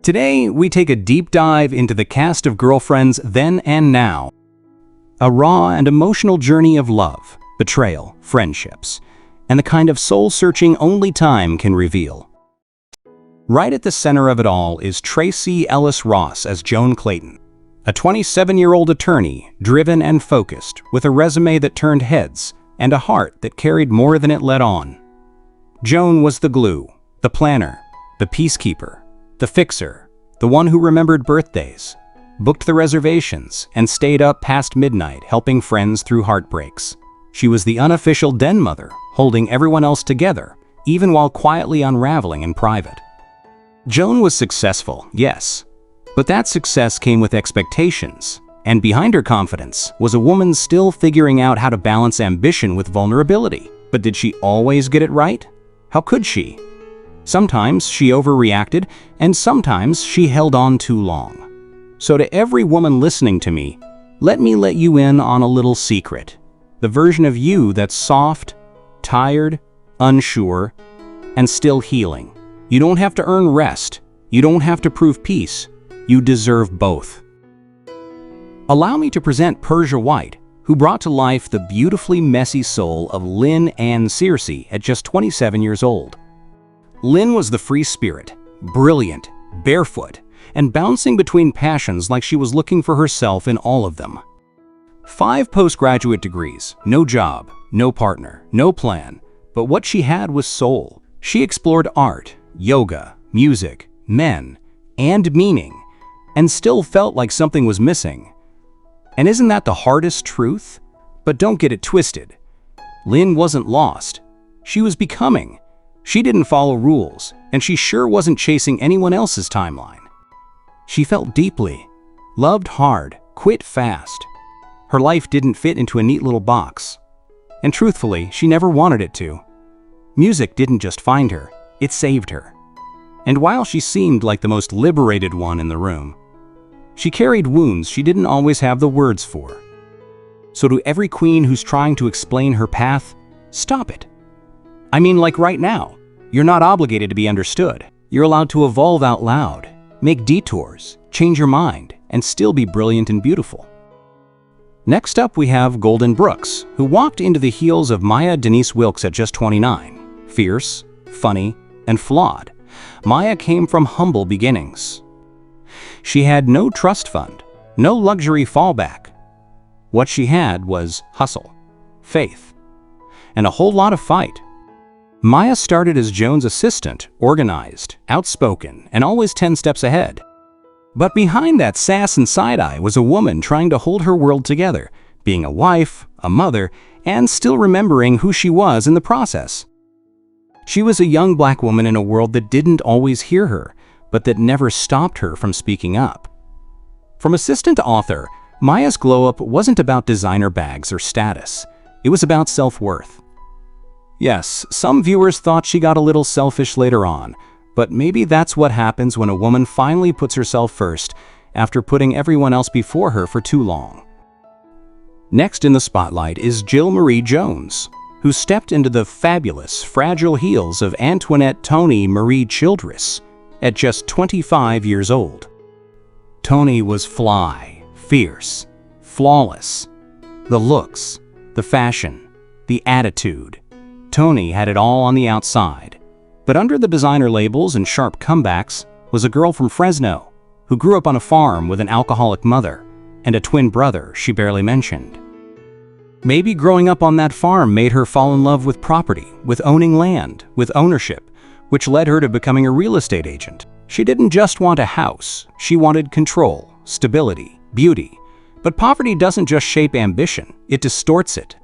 Today, we take a deep dive into the cast of Girlfriends Then and Now. A raw and emotional journey of love, betrayal, friendships, and the kind of soul-searching only time can reveal. Right at the center of it all is Tracee Ellis Ross as Joan Clayton, a 27-year-old attorney, driven and focused, with a resume that turned heads and a heart that carried more than it let on. Joan was the glue, the planner, the peacekeeper, the fixer, the one who remembered birthdays, booked the reservations, and stayed up past midnight helping friends through heartbreaks. She was the unofficial den mother, holding everyone else together, even while quietly unraveling in private. Joan was successful, yes, but that success came with expectations, and behind her confidence was a woman still figuring out how to balance ambition with vulnerability. But did she always get it right? How could she? Sometimes she overreacted, and sometimes she held on too long. So to every woman listening to me, let me let you in on a little secret. The version of you that's soft, tired, unsure, and still healing. You don't have to earn rest. You don't have to prove peace. You deserve both. Allow me to present Persia White, who brought to life the beautifully messy soul of Lynn and Searcy at just 27 years old. Lynn was the free spirit, brilliant, barefoot, and bouncing between passions like she was looking for herself in all of them. 5 postgraduate degrees, no job, no partner, no plan, but what she had was soul. She explored art, yoga, music, men, and meaning, and still felt like something was missing. And isn't that the hardest truth? But don't get it twisted. Lynn wasn't lost. She was becoming. She didn't follow rules, and she sure wasn't chasing anyone else's timeline. She felt deeply, loved hard, quit fast. Her life didn't fit into a neat little box. And truthfully, she never wanted it to. Music didn't just find her, it saved her. And while she seemed like the most liberated one in the room, she carried wounds she didn't always have the words for. So to every queen who's trying to explain her path, stop it. I mean, like right now, you're not obligated to be understood. You're allowed to evolve out loud, make detours, change your mind, and still be brilliant and beautiful. Next up, we have Golden Brooks, who walked into the heels of Maya Denise Wilkes at just 29. Fierce, funny, and flawed, Maya came from humble beginnings. She had no trust fund, no luxury fallback. What she had was hustle, faith, and a whole lot of fight. Maya started as Joan's assistant, organized, outspoken, and always 10 steps ahead. But behind that sass and side-eye was a woman trying to hold her world together, being a wife, a mother, and still remembering who she was in the process. She was a young black woman in a world that didn't always hear her, but that never stopped her from speaking up. From assistant to author, Maya's glow-up wasn't about designer bags or status. It was about self-worth. Yes, some viewers thought she got a little selfish later on, but maybe that's what happens when a woman finally puts herself first after putting everyone else before her for too long. Next in the spotlight is Jill Marie Jones, who stepped into the fabulous, fragile heels of Antoinette Toni Marie Childress at just 25 years old. Toni was fly, fierce, flawless. The looks, the fashion, the attitude. Toni had it all on the outside. But under the designer labels and sharp comebacks was a girl from Fresno who grew up on a farm with an alcoholic mother and a twin brother she barely mentioned. Maybe growing up on that farm made her fall in love with property, with owning land, with ownership, which led her to becoming a real estate agent. She didn't just want a house, she wanted control, stability, beauty. But poverty doesn't just shape ambition, it distorts it.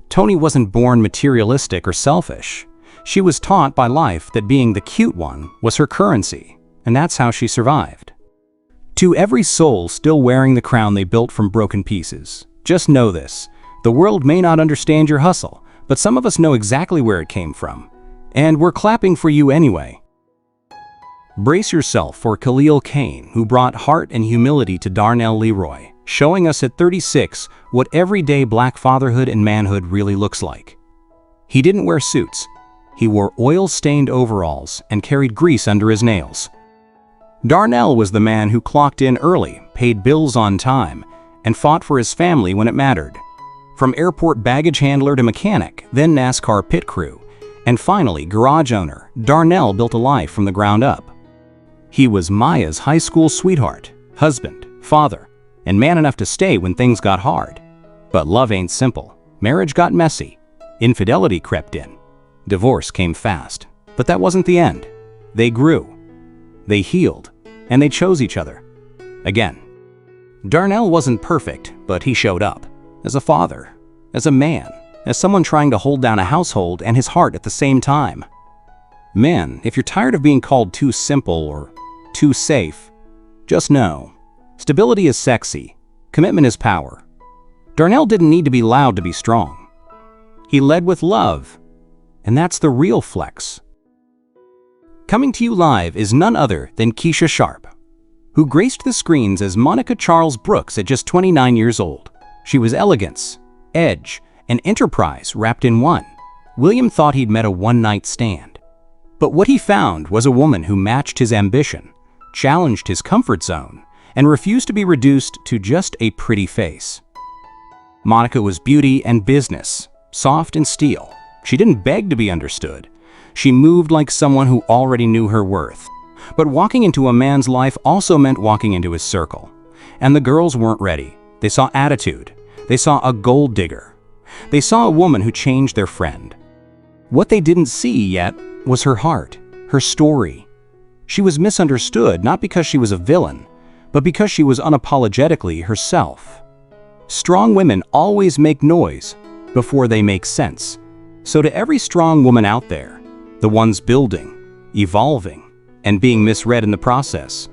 Toni wasn't born materialistic or selfish. She was taught by life that being the cute one was her currency, and that's how she survived. To every soul still wearing the crown they built from broken pieces, just know this: the world may not understand your hustle, but some of us know exactly where it came from, and we're clapping for you anyway. Brace yourself for Khalil Kain, who brought heart and humility to Darnell Leroy, showing us at 36 what everyday black fatherhood and manhood really looks like. He didn't wear suits. He wore oil-stained overalls and carried grease under his nails. Darnell was the man who clocked in early, paid bills on time, and fought for his family when it mattered. From airport baggage handler to mechanic, then NASCAR pit crew, and finally garage owner, Darnell built a life from the ground up. He was Maya's high school sweetheart, husband, father, and man enough to stay when things got hard. But love ain't simple. Marriage got messy. Infidelity crept in. Divorce came fast. But that wasn't the end. They grew. They healed. And they chose each other. Again. Darnell wasn't perfect, but he showed up. As a father. As a man. As someone trying to hold down a household and his heart at the same time. Men, if you're tired of being called too simple or too safe, just know, stability is sexy. Commitment is power. Darnell didn't need to be loud to be strong. He led with love. And that's the real flex. Coming to you live is none other than Keesha Sharp, who graced the screens as Monica Charles Brooks at just 29 years old. She was elegance, edge, and enterprise wrapped in one. William thought he'd met a one-night stand. But what he found was a woman who matched his ambition, challenged his comfort zone, and refused to be reduced to just a pretty face. Monica was beauty and business, soft and steel. She didn't beg to be understood. She moved like someone who already knew her worth. But walking into a man's life also meant walking into his circle. And the girls weren't ready. They saw attitude. They saw a gold digger. They saw a woman who changed their friend. What they didn't see yet was her heart, her story. She was misunderstood not because she was a villain, but because she was unapologetically herself. Strong women always make noise before they make sense. So to every strong woman out there, the ones building, evolving, and being misread in the process,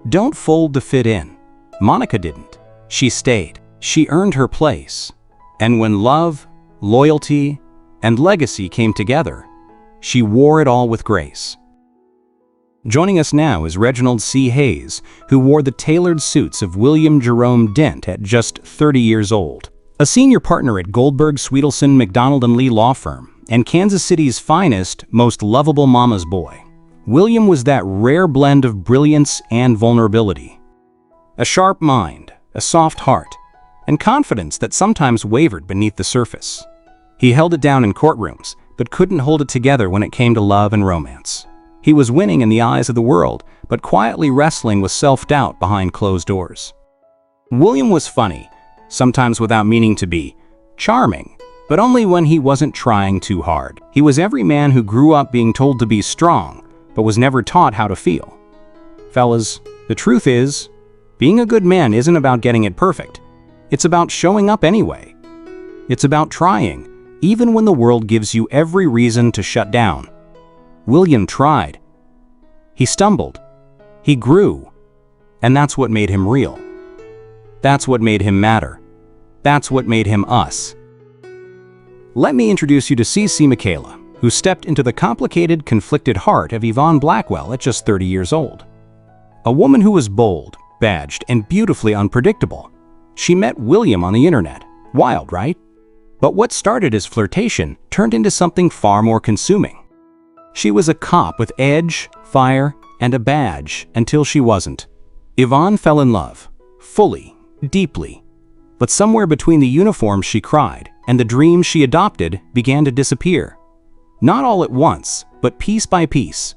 don't fold to fit in. Monica didn't. She stayed. She earned her place. And when love, loyalty, and legacy came together, she wore it all with grace. Joining us now is Reginald C. Hayes, who wore the tailored suits of William Jerome Dent at just 30 years old. A senior partner at Goldberg, Sweetelson, McDonald & Lee law firm, and Kansas City's finest, most lovable mama's boy. William was that rare blend of brilliance and vulnerability. A sharp mind, a soft heart, and confidence that sometimes wavered beneath the surface. He held it down in courtrooms, but couldn't hold it together when it came to love and romance. He was winning in the eyes of the world, but quietly wrestling with self-doubt behind closed doors. William was funny, sometimes without meaning to be, charming, but only when he wasn't trying too hard. He was every man who grew up being told to be strong, but was never taught how to feel. Fellas, the truth is, being a good man isn't about getting it perfect. It's about showing up anyway. It's about trying, even when the world gives you every reason to shut down. William tried. He stumbled. He grew. And that's what made him real. That's what made him matter. That's what made him us. Let me introduce you to CC Michaela, who stepped into the complicated, conflicted heart of Yvonne Blackwell at just 30 years old. A woman who was bold, badged, and beautifully unpredictable. She met William on the internet. Wild, right? But what started as flirtation turned into something far more consuming. She was a cop with edge, fire, and a badge until she wasn't. Yvonne fell in love, fully, deeply. But somewhere between the uniforms she cried and the dreams she adopted began to disappear. Not all at once, but piece by piece.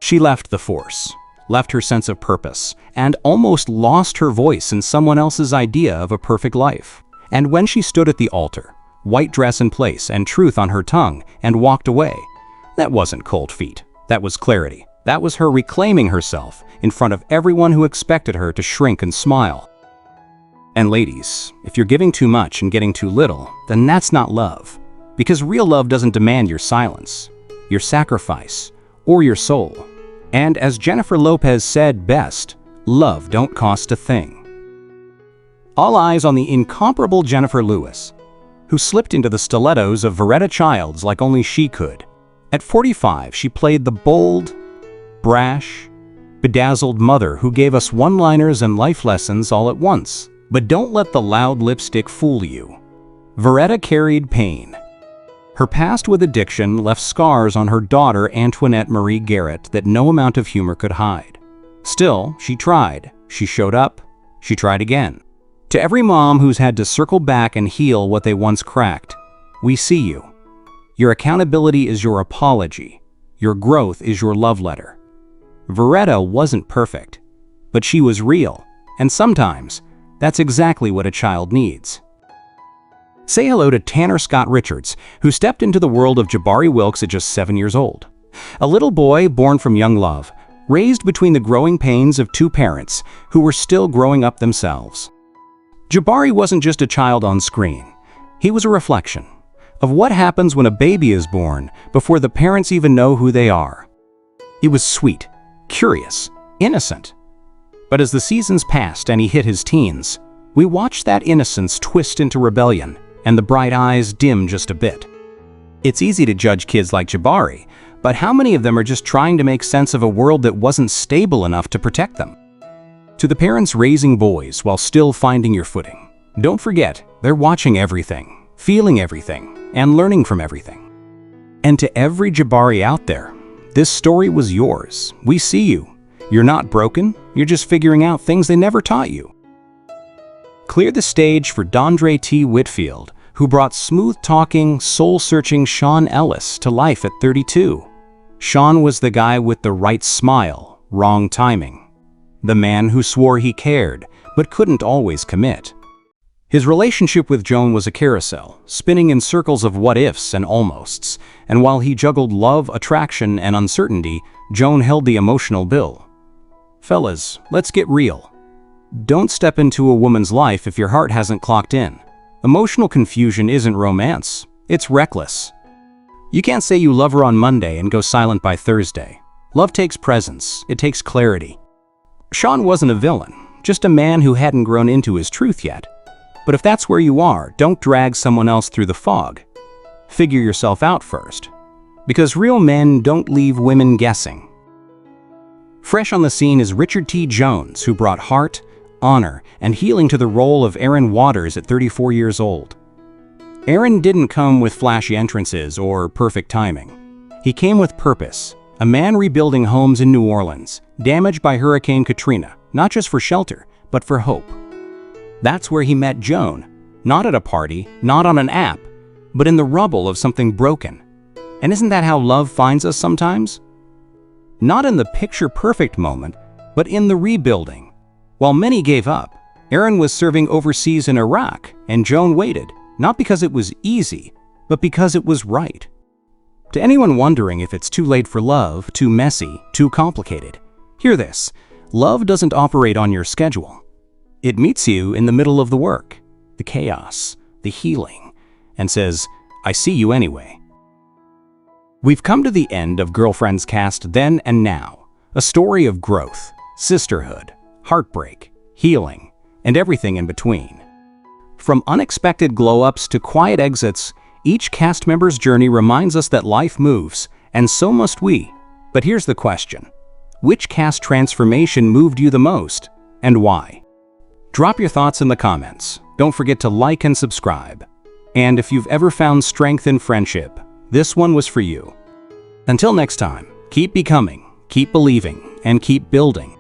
She left the force, left her sense of purpose, and almost lost her voice in someone else's idea of a perfect life. And when she stood at the altar, white dress in place and truth on her tongue, and walked away, that wasn't cold feet. That was clarity. That was her reclaiming herself in front of everyone who expected her to shrink and smile. And ladies, if you're giving too much and getting too little, then that's not love. Because real love doesn't demand your silence, your sacrifice, or your soul. And as Jennifer Lopez said best, love don't cost a thing. All eyes on the incomparable Jennifer Lewis, who slipped into the stilettos of Veretta Childs like only she could. At 45, she played the bold, brash, bedazzled mother who gave us one-liners and life lessons all at once. But don't let the loud lipstick fool you. Veretta carried pain. Her past with addiction left scars on her daughter Antoinette Marie Garrett that no amount of humor could hide. Still, she tried. She showed up. She tried again. To every mom who's had to circle back and heal what they once cracked, we see you. Your accountability is your apology. Your growth is your love letter. Veretta wasn't perfect, but she was real, and sometimes that's exactly what a child needs. Say hello to Tanner Scott Richards, who stepped into the world of Jabari Wilkes at just 7 years old. A little boy born from young love, raised between the growing pains of two parents who were still growing up themselves. Jabari wasn't just a child on screen. He was a reflection of what happens when a baby is born before the parents even know who they are. He was sweet, curious, innocent. But as the seasons passed and he hit his teens, we watched that innocence twist into rebellion and the bright eyes dim just a bit. It's easy to judge kids like Jabari, but how many of them are just trying to make sense of a world that wasn't stable enough to protect them? To the parents raising boys while still finding your footing, don't forget, they're watching everything, feeling everything, and learning from everything. And to every Jabari out there, this story was yours. We see you. You're not broken, you're just figuring out things they never taught you. Clear the stage for Dondré T. Whitfield, who brought smooth-talking, soul-searching Shawn Ellis to life at 32. Shawn was the guy with the right smile, wrong timing. The man who swore he cared, but couldn't always commit. His relationship with Joan was a carousel, spinning in circles of what-ifs and almosts, and while he juggled love, attraction, and uncertainty, Joan held the emotional bill. Fellas, let's get real. Don't step into a woman's life if your heart hasn't clocked in. Emotional confusion isn't romance, it's reckless. You can't say you love her on Monday and go silent by Thursday. Love takes presence, it takes clarity. Shawn wasn't a villain, just a man who hadn't grown into his truth yet. But if that's where you are, don't drag someone else through the fog. Figure yourself out first. Because real men don't leave women guessing. Fresh on the scene is Richard T. Jones, who brought heart, honor, and healing to the role of Aaron Waters at 34 years old. Aaron didn't come with flashy entrances or perfect timing. He came with purpose, a man rebuilding homes in New Orleans, damaged by Hurricane Katrina, not just for shelter, but for hope. That's where he met Joan, not at a party, not on an app, but in the rubble of something broken. And isn't that how love finds us sometimes? Not in the picture-perfect moment, but in the rebuilding. While many gave up, Aaron was serving overseas in Iraq, and Joan waited, not because it was easy, but because it was right. To anyone wondering if it's too late for love, too messy, too complicated, hear this: love doesn't operate on your schedule. It meets you in the middle of the work, the chaos, the healing, and says, I see you anyway. We've come to the end of Girlfriends Cast Then and Now, a story of growth, sisterhood, heartbreak, healing, and everything in between. From unexpected glow-ups to quiet exits, each cast member's journey reminds us that life moves, and so must we. But here's the question: which cast transformation moved you the most, and why? Drop your thoughts in the comments. Don't forget to like and subscribe. And if you've ever found strength in friendship, this one was for you. Until next time, keep becoming, keep believing, and keep building.